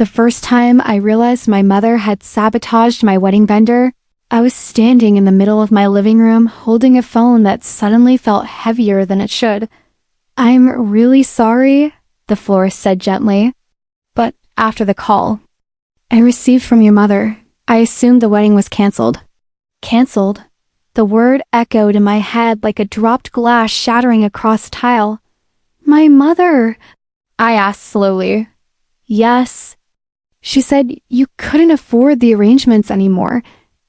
The first time I realized my mother had sabotaged my wedding vendor, I was standing in the middle of my living room holding a phone that suddenly felt heavier than it should. "I'm really sorry," the florist said gently. "But after the call I received from your mother, I assumed the wedding was canceled." Canceled? The word echoed in my head like a dropped glass shattering across tile. "My mother?" I asked slowly. "Yes." She said you couldn't afford the arrangements anymore,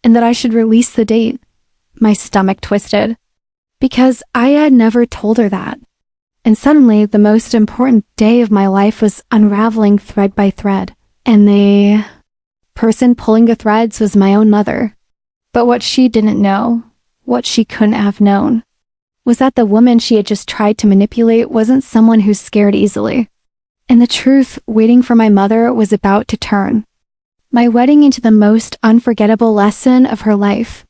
and that I should release the date. My stomach twisted, because I had never told her that. And suddenly, the most important day of my life was unraveling thread by thread. And the person pulling the threads was my own mother. But what she didn't know, what she couldn't have known, was that the woman she had just tried to manipulate wasn't someone who scared easily. And the truth waiting for my mother was about to turn my wedding into the most unforgettable lesson of her life.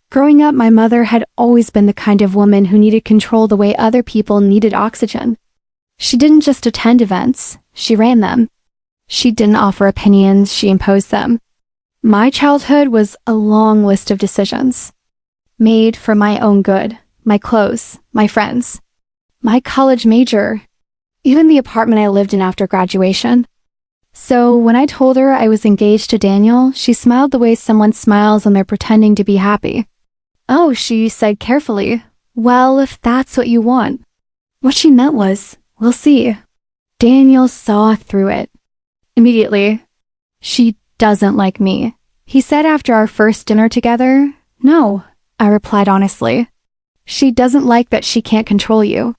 Growing up, my mother had always been the kind of woman who needed control the way other people needed oxygen. She didn't just attend events, she ran them. She didn't offer opinions, she imposed them. My childhood was a long list of decisions, made for my own good, my clothes, my friends, my college major, even the apartment I lived in after graduation. So when I told her I was engaged to Daniel, she smiled the way someone smiles when they're pretending to be happy. "Oh," she said carefully, "well, if that's what you want." What she meant was, "We'll see." Daniel saw through it. Immediately, "She doesn't like me," he said after our first dinner together. "No," I replied honestly. "She doesn't like that she can't control you."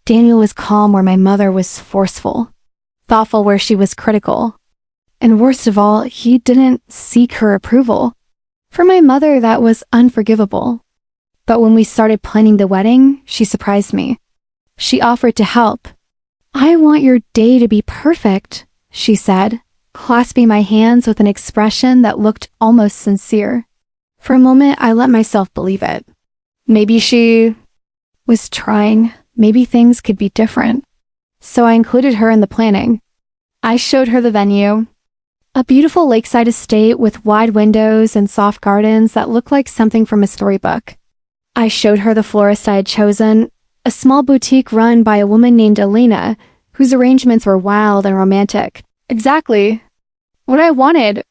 Daniel was calm where my mother was forceful, thoughtful where she was critical. And worst of all, he didn't seek her approval. For my mother, that was unforgivable. But when we started planning the wedding, she surprised me. She offered to help. "I want your day to be perfect," she said, clasping my hands with an expression that looked almost sincere. For a moment, I let myself believe it. Maybe she was trying. Maybe things could be different. So I included her in the planning. I showed her the venue, a beautiful lakeside estate with wide windows and soft gardens that looked like something from a storybook. I showed her the florist I had chosen, a small boutique run by a woman named Elena, whose arrangements were wild and romantic. Exactly what I wanted.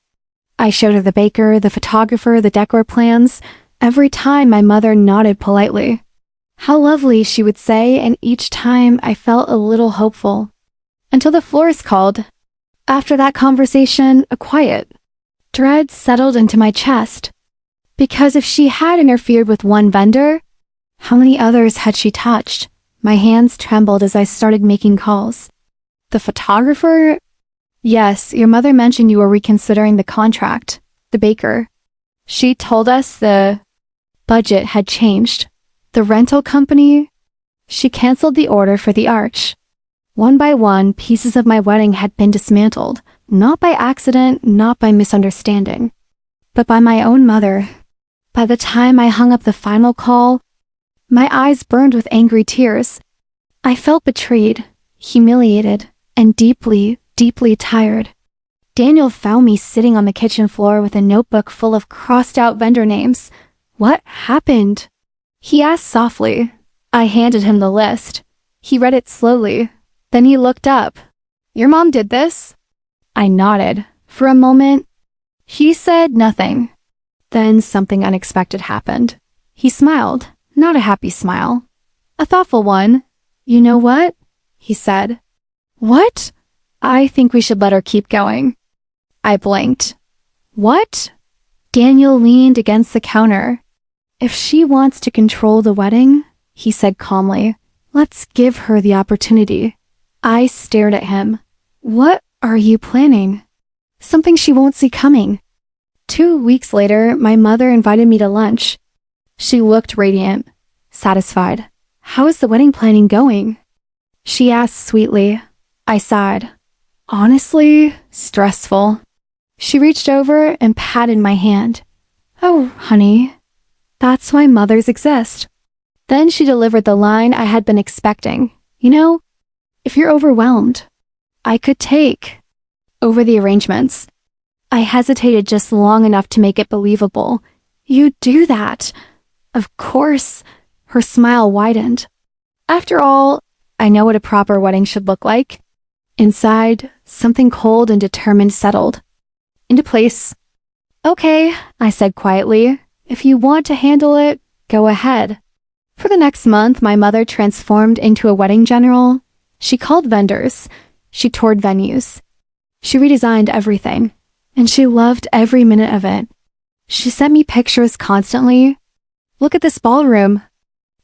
I showed her the baker, the photographer, the decor plans. Every time my mother nodded politely. "How lovely," she would say, and each time I felt a little hopeful. Until the florist called. After that conversation, a quiet dread settled into my chest. Because if she had interfered with one vendor, how many others had she touched? My hands trembled as I started making calls. "The photographer?" "Yes, your mother mentioned you were reconsidering the contract." "The baker?" "She told us the budget had changed." "The rental company?" "She canceled the order for the arch." One by one, pieces of my wedding had been dismantled, not by accident, not by misunderstanding, but by my own mother. By the time I hung up the final call, my eyes burned with angry tears. I felt betrayed, humiliated, and deeply, deeply tired. Daniel found me sitting on the kitchen floor with a notebook full of crossed-out vendor names. "What happened?" he asked softly. I handed him the list. He read it slowly. Then he looked up. "Your mom did this?" I nodded. For a moment, he said nothing. Then something unexpected happened. He smiled, not a happy smile, a thoughtful one. "You know what?" he said. "What?" "I think we should let her keep going." I blinked. "What?" Daniel leaned against the counter. "If she wants to control the wedding," he said calmly, "let's give her the opportunity." I stared at him. "What are you planning?" "Something she won't see coming." 2 weeks later, my mother invited me to lunch. She looked radiant, satisfied. "How is the wedding planning going?" she asked sweetly. I sighed. "Honestly, stressful." She reached over and patted my hand. "Oh, honey, that's why mothers exist." Then she delivered the line I had been expecting. "You know, if you're overwhelmed, I could take over the arrangements. I hesitated just long enough to make it believable. "You do that?" "Of course." Her smile widened. "After all, I know what a proper wedding should look like." Inside, something cold and determined settled into place. "Okay," I said quietly. "If you want to handle it, go ahead." For the next month, my mother transformed into a wedding general. She called vendors. She toured venues. She redesigned everything, and she loved every minute of it. She sent me pictures constantly. "Look at this ballroom.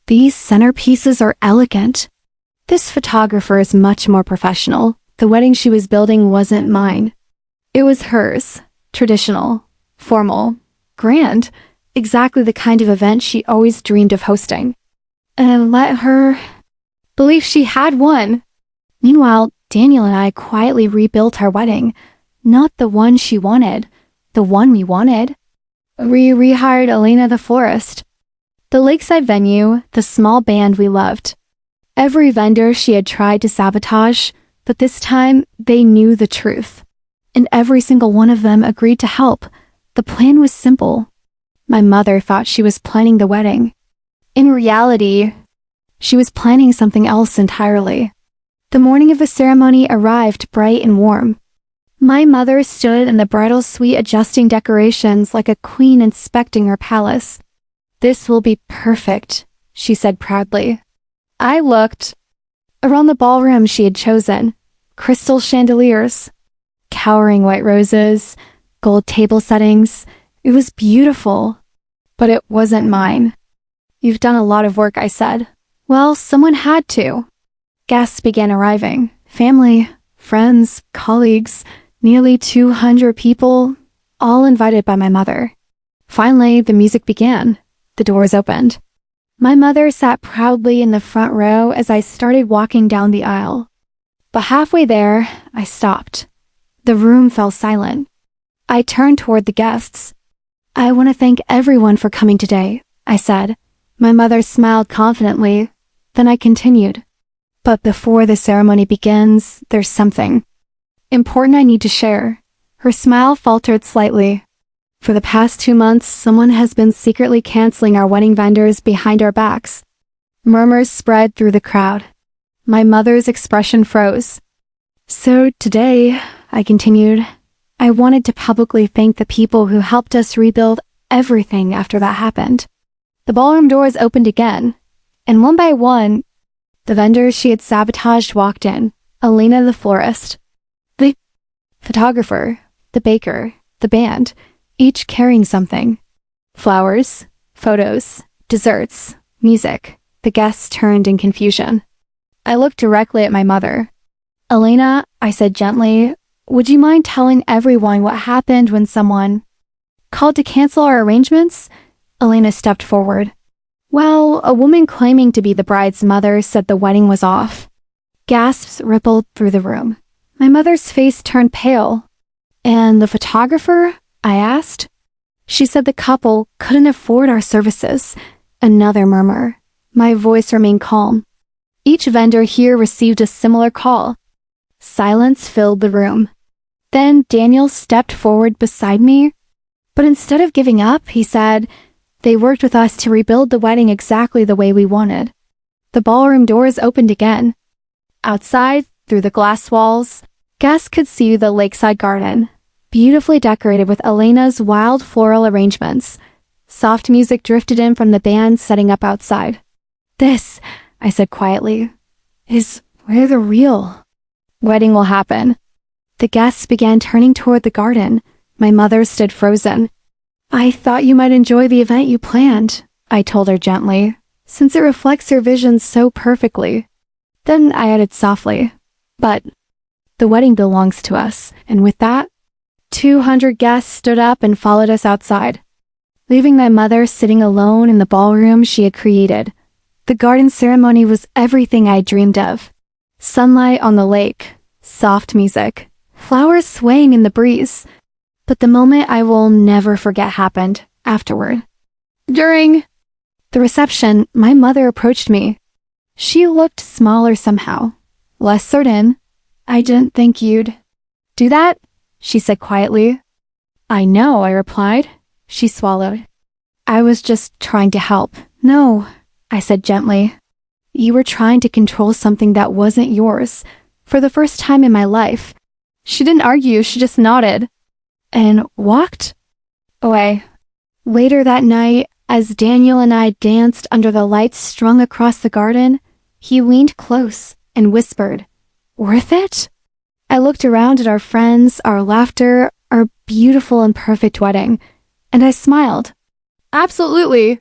These centerpieces are elegant." This photographer is much more professional. The wedding she was building wasn't mine. It was hers. Traditional, formal, grand, exactly the kind of event she always dreamed of hosting. And I let her believe she had one. Meanwhile, Daniel and I quietly rebuilt our wedding. Not the one she wanted, the one we wanted. We rehired Elena the florist, the lakeside venue, the small band we loved. Every vendor she had tried to sabotage, but this time they knew the truth. And every single one of them agreed to help. The plan was simple. My mother thought she was planning the wedding. In reality, she was planning something else entirely. The morning of the ceremony arrived bright and warm. My mother stood in the bridal suite adjusting decorations like a queen inspecting her palace. "This will be perfect," she said proudly. I looked around the ballroom she had chosen. Crystal chandeliers, towering white roses, gold table settings. It was beautiful, but it wasn't mine. "You've done a lot of work," I said. "Well, someone had to." Guests began arriving. Family, friends, colleagues, nearly 200 people, all invited by my mother. Finally, the music began. The doors opened. My mother sat proudly in the front row as I started walking down the aisle. But halfway there, I stopped. The room fell silent. I turned toward the guests. "I want to thank everyone for coming today," I said. My mother smiled confidently. Then I continued. "But before the ceremony begins, there's something important I need to share." Her smile faltered slightly. "For the past 2 months, someone has been secretly canceling our wedding vendors behind our backs." Murmurs spread through the crowd. My mother's expression froze. "So today," I continued, "I wanted to publicly thank the people who helped us rebuild everything after that happened." The ballroom doors opened again, and one by one, the vendors she had sabotaged walked in. Elena the florist, the photographer, the baker, the band, each carrying something. Flowers, photos, desserts, music. The guests turned in confusion. I looked directly at my mother. "Elena," I said gently, "would you mind telling everyone what happened when someone called to cancel our arrangements?" Elena stepped forward. "Well, a woman claiming to be the bride's mother said the wedding was off." Gasps rippled through the room. My mother's face turned pale. "And the photographer?" I asked. "She said the couple couldn't afford our services." Another murmur. My voice remained calm. Each vendor here received a similar call. Silence filled the room. Then Daniel stepped forward beside me. But instead of giving up, he said, "They worked with us to rebuild the wedding exactly the way we wanted." The ballroom doors opened again. Outside, through the glass walls, guests could see the lakeside garden, beautifully decorated with Elena's wild floral arrangements. Soft music drifted in from the band setting up outside. "This," I said quietly, "is where the real wedding will happen." The guests began turning toward the garden. My mother stood frozen. "I thought you might enjoy the event you planned," I told her gently, "since it reflects your vision so perfectly." Then I added softly, "But the wedding belongs to us." And with that, 200 guests stood up and followed us outside, leaving my mother sitting alone in the ballroom she had created. The garden ceremony was everything I dreamed of. Sunlight on the lake, soft music, flowers swaying in the breeze. But the moment I will never forget happened afterward. During the reception, my mother approached me. She looked smaller somehow, less certain. "I didn't think you'd do that," she said quietly. I know, I replied. She swallowed. I was just trying to help. No, I said gently. You were trying to control something that wasn't yours, for the first time in my life. She didn't argue, she just nodded, and walked away. Later that night, as Daniel and I danced under the lights strung across the garden, he leaned close and whispered, "Worth it?" I looked around at our friends, our laughter, our beautiful and perfect wedding, and I smiled. Absolutely,